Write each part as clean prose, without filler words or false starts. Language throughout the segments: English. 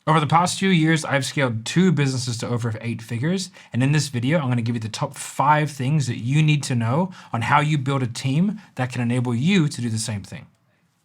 Over the past few years, I've scaled 2 businesses to over 8 figures. And in this video, I'm going to give you the top 5 things that you need to know on how you build a team that can enable you to do the same thing.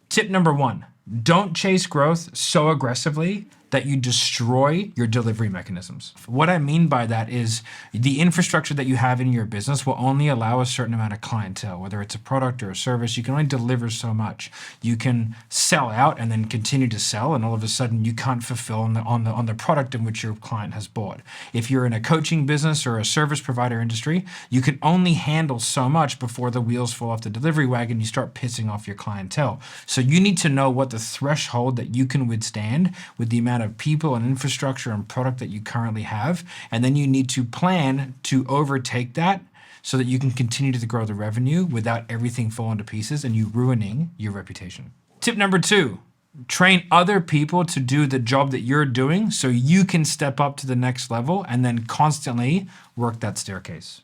Tip number 1, don't chase growth so aggressively that you destroy your delivery mechanisms. What I mean by that is the infrastructure that you have in your business will only allow a certain amount of clientele, whether it's a product or a service. You can only deliver so much. You can sell out and then continue to sell, and all of a sudden you can't fulfill on the product in which your client has bought. If you're in a coaching business or a service provider industry, you can only handle so much before the wheels fall off the delivery wagon. You start pissing off your clientele. So you need to know what the threshold that you can withstand with the amount of people and infrastructure and product that you currently have, and then you need to plan to overtake that so that you can continue to grow the revenue without everything falling to pieces and you ruining your reputation. Tip number 2, train other people to do the job that you're doing so you can step up to the next level and then constantly work that staircase.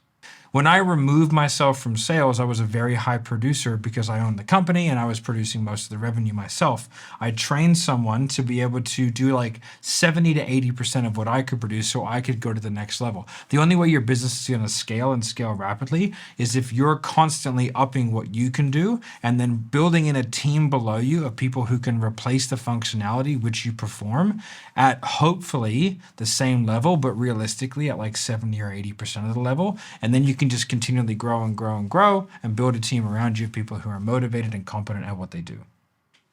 When I removed myself from sales, I was a very high producer because I owned the company and I was producing most of the revenue myself. I trained someone to be able to do like 70 to 80% of what I could produce so I could go to the next level. The only way your business is going to scale and scale rapidly is if you're constantly upping what you can do and then building in a team below you of people who can replace the functionality which you perform at hopefully the same level, but realistically at like 70 or 80% of the level. And then you can just continually grow and grow and grow and build a team around you of people who are motivated and competent at what they do.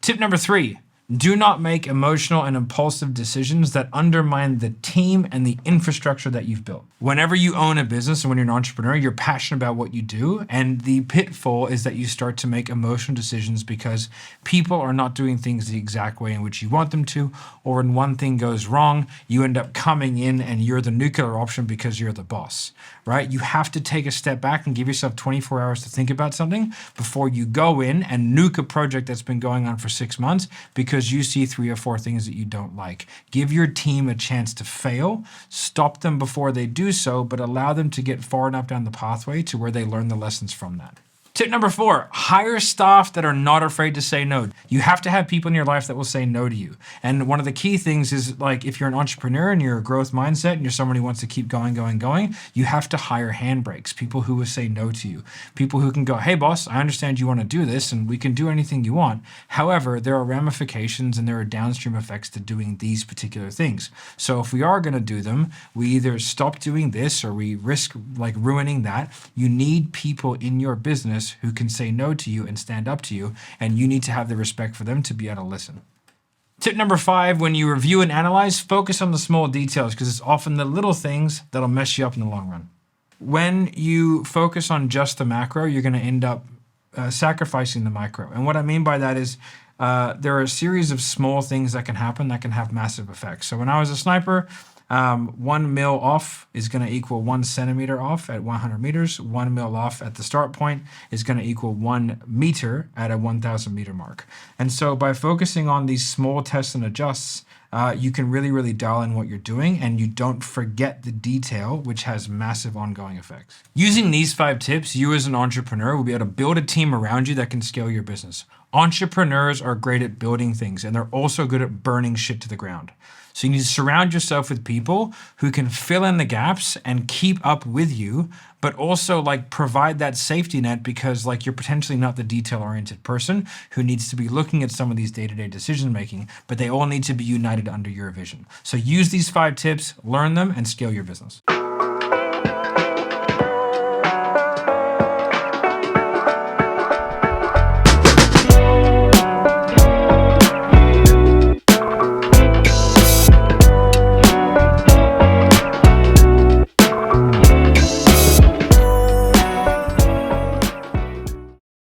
Tip number 3, do not make emotional and impulsive decisions that undermine the team and the infrastructure that you've built. Whenever you own a business and when you're an entrepreneur, you're passionate about what you do. And the pitfall is that you start to make emotional decisions because people are not doing things the exact way in which you want them to, or when one thing goes wrong, you end up coming in and you're the nuclear option because you're the boss, right? You have to take a step back and give yourself 24 hours to think about something before you go in and nuke a project that's been going on for 6 months because you see 3 or 4 things that you don't like. Give your team a chance to fail, stop them before they do so, but allow them to get far enough down the pathway to where they learn the lessons from that. Tip number 4, hire staff that are not afraid to say no. You have to have people in your life that will say no to you. And one of the key things is, like, if you're an entrepreneur and you're a growth mindset and you're someone who wants to keep going, you have to hire handbrakes, people who will say no to you, people who can go, hey boss, I understand you want to do this and we can do anything you want. However, there are ramifications and there are downstream effects to doing these particular things. So if we are going to do them, we either stop doing this or we risk like ruining that. You need people in your business who can say no to you and stand up to you, and you need to have the respect for them to be able to listen. Tip number 5, when you review and analyze, focus on the small details because it's often the little things that'll mess you up in the long run. When you focus on just the macro, you're going to end up sacrificing the micro. And what I mean by that is there are a series of small things that can happen that can have massive effects. So when I was a sniper, 1 mil off is going to equal 1 centimeter off at 100 meters. 1 mil off at the start point is going to equal 1 meter at a 1,000 meter mark. And so by focusing on these small tests and adjusts, you can really dial in what you're doing and you don't forget the detail, which has massive ongoing effects. Using these 5 tips, you as an entrepreneur will be able to build a team around you that can scale your business. Entrepreneurs are great at building things and they're also good at burning shit to the ground. So you need to surround yourself with people who can fill in the gaps and keep up with you, but also like provide that safety net because like you're potentially not the detail-oriented person who needs to be looking at some of these day-to-day decision-making, but they all need to be united under your vision. So use these 5 tips, learn them, and scale your business.